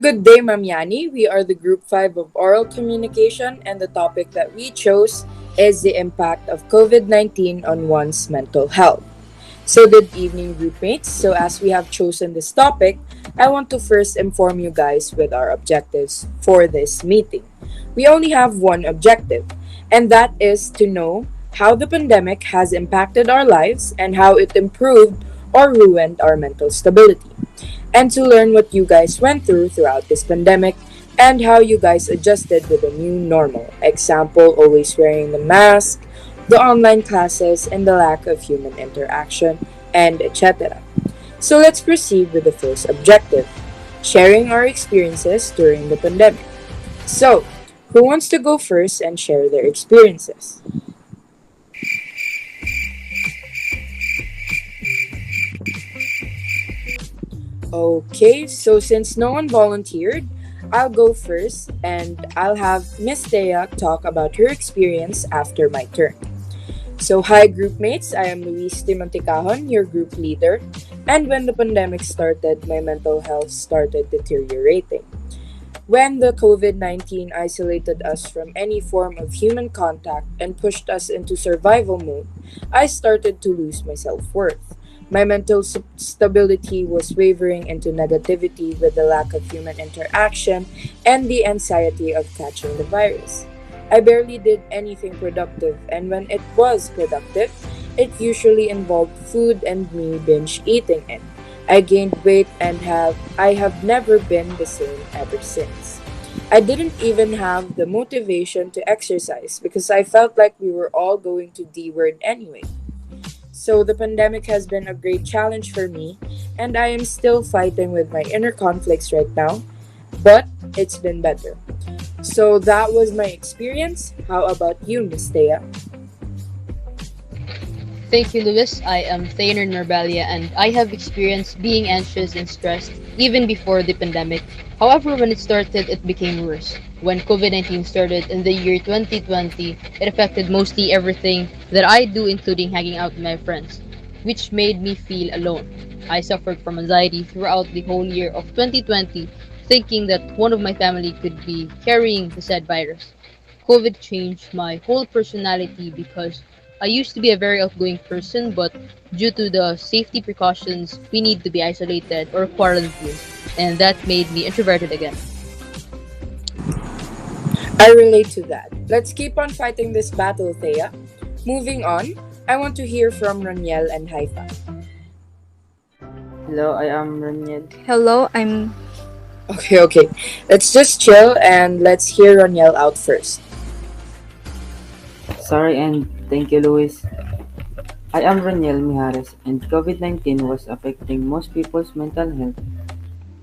Good day, Ma'am Yani. We are the Group 5 of Oral Communication, and the topic that we chose is the impact of COVID 19 on one's mental health. So, good evening, groupmates. So, as we have chosen this topic, I want to first inform you guys with our objectives for this meeting. We only have one objective, and that is to know how the pandemic has impacted our lives and how it improved or ruined our mental stability, and to learn what you guys went through throughout this pandemic and how you guys adjusted with the new normal. Example, always wearing the mask, the online classes, and the lack of human interaction, and etc. So let's proceed with the first objective, sharing our experiences during the pandemic. So, who wants to go first and share their experiences? Okay, so since no one volunteered, I'll go first and I'll have Miss Thea talk about her experience after my turn. So, hi, group mates. I am Luis Timanticahon, your group leader. And when the pandemic started, my mental health started deteriorating. When the COVID 19 isolated us from any form of human contact and pushed us into survival mode, I started to lose my self worth. My mental stability was wavering into negativity with the lack of human interaction and the anxiety of catching the virus. I barely did anything productive, and when it was productive, it usually involved food and me binge eating it. I gained weight and I have never been the same ever since. I didn't even have the motivation to exercise because I felt like we were all going to D word anyway. So the pandemic has been a great challenge for me, and I am still fighting with my inner conflicts right now, but it's been better. So that was my experience. How about you, Miss Thea? Thank you, Louis. I am Thayer Narbalia, and I have experienced being anxious and stressed even before the pandemic. However, when it started, it became worse. When COVID 19 started in the year 2020, it affected mostly everything that I do, including hanging out with my friends, which made me feel alone. I suffered from anxiety throughout the whole year of 2020, thinking that one of my family could be carrying the said virus. COVID changed my whole personality because I used to be a very outgoing person, but due to the safety precautions, we need to be isolated or quarantined, and that made me introverted again. I relate to that. Let's keep on fighting this battle, Thea. Moving on, I want to hear from Raniel and Haifa. Hello, I am Ranyed. Hello, I'm Okay. Let's just chill and let's hear Raniel out first. Sorry and thank you, Luis. I am Raniel Mijares, and COVID 19 was affecting most people's mental health,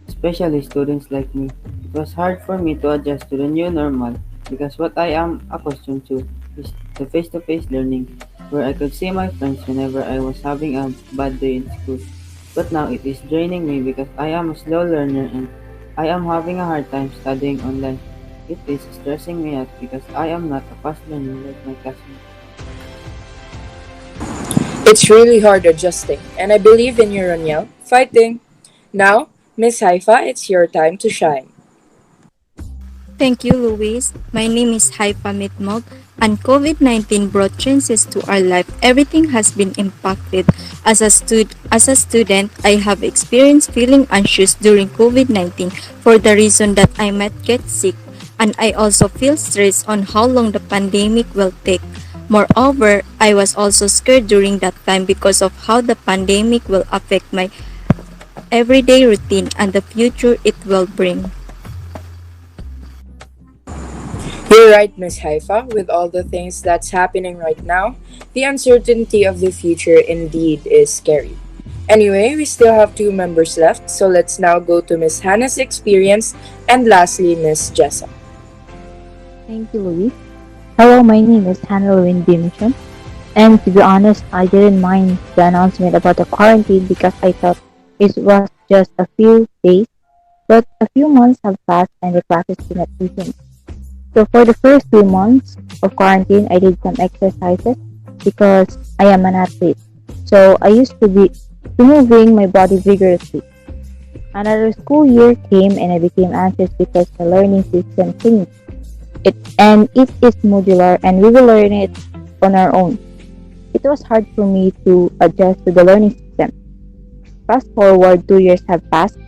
especially students like me. It was hard for me to adjust to the new normal because what I am accustomed to is the face to face learning, where I could see my friends whenever I was having a bad day in school. But now it is draining me because I am a slow learner and I am having a hard time studying online. It is stressing me out because I am not a fast learner like my classmates. It's really hard adjusting, and I believe in you, Raniel. Fighting. Now, Miss Haifa, it's your time to shine. Thank you, Luis. My name is Haifa Mitmog, and COVID-19 brought changes to our life. Everything has been impacted. As a student, I have experienced feeling anxious during COVID-19 for the reason that I might get sick, and I also feel stressed on how long the pandemic will take. Moreover, I was also scared during that time because of how the pandemic will affect my everyday routine and the future it will bring. You're right, Miss Haifa. With all the things that's happening right now, the uncertainty of the future indeed is scary. Anyway, we still have two members left, so let's now go to Miss Hannah's experience and lastly Miss Jessa. Thank you, Louis. Hello, my name is Hannah Lynn Dimison, and to be honest, I didn't mind the announcement about the quarantine because I thought it was just a few days, but a few months have passed and the classes did not resume. So for the first 2 months of quarantine, I did some exercises because I am an athlete. So I used to be moving my body vigorously. Another school year came and I became anxious because the learning system changed. It is modular and we will learn it on our own. It was hard for me to adjust to the learning system. Fast forward 2 years have passed.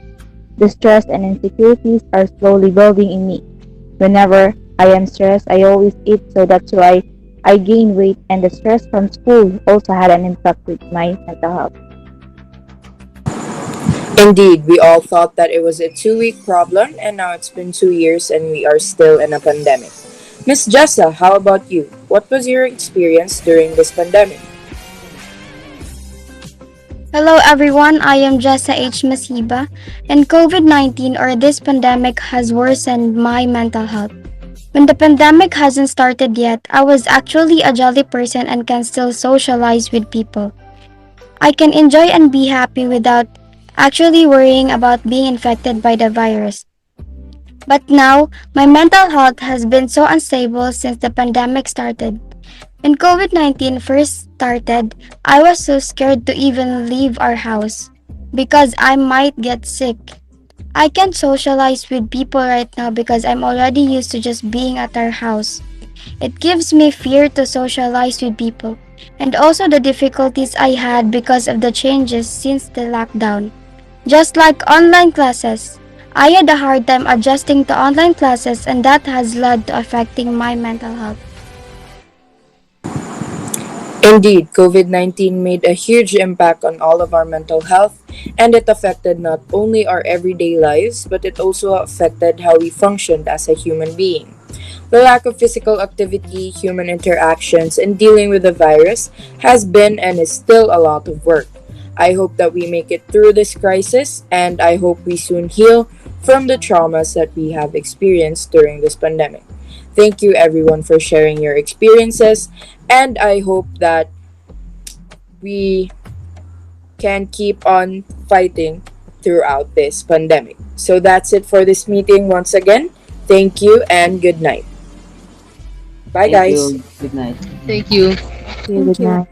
The stress and insecurities are slowly building in me. Whenever I am stressed, I always eat, so that's why I gain weight, and the stress from school also had an impact with my mental health. Indeed, we all thought that it was a 2 week problem, and now it's been 2 years and we are still in a pandemic. Miss Jessa, how about you? What was your experience during this pandemic? Hello everyone, I am Jessa H. Masiba, and COVID-19 or this pandemic has worsened my mental health. When the pandemic hasn't started yet, I was actually a jolly person and can still socialize with people. I can enjoy and be happy without actually worrying about being infected by the virus. But now, my mental health has been so unstable since the pandemic started. When COVID 19 first started, I was so scared to even leave our house because I might get sick. I can't socialize with people right now because I'm already used to just being at our house. It gives me fear to socialize with people and also the difficulties I had because of the changes since the lockdown. Just like online classes, I had a hard time adjusting to online classes and that has led to affecting my mental health. Indeed, COVID 19 made a huge impact on all of our mental health, and it affected not only our everyday lives, but it also affected how we functioned as a human being. The lack of physical activity, human interactions, and dealing with the virus has been and is still a lot of work. I hope that we make it through this crisis, and I hope we soon heal from the traumas that we have experienced during this pandemic. Thank you, everyone, for sharing your experiences, and I hope that we can keep on fighting throughout this pandemic. So that's it for this meeting once again. Thank you and good night. Bye, Thank guys. you. Good night. Thank you. See you, Thank good you. night.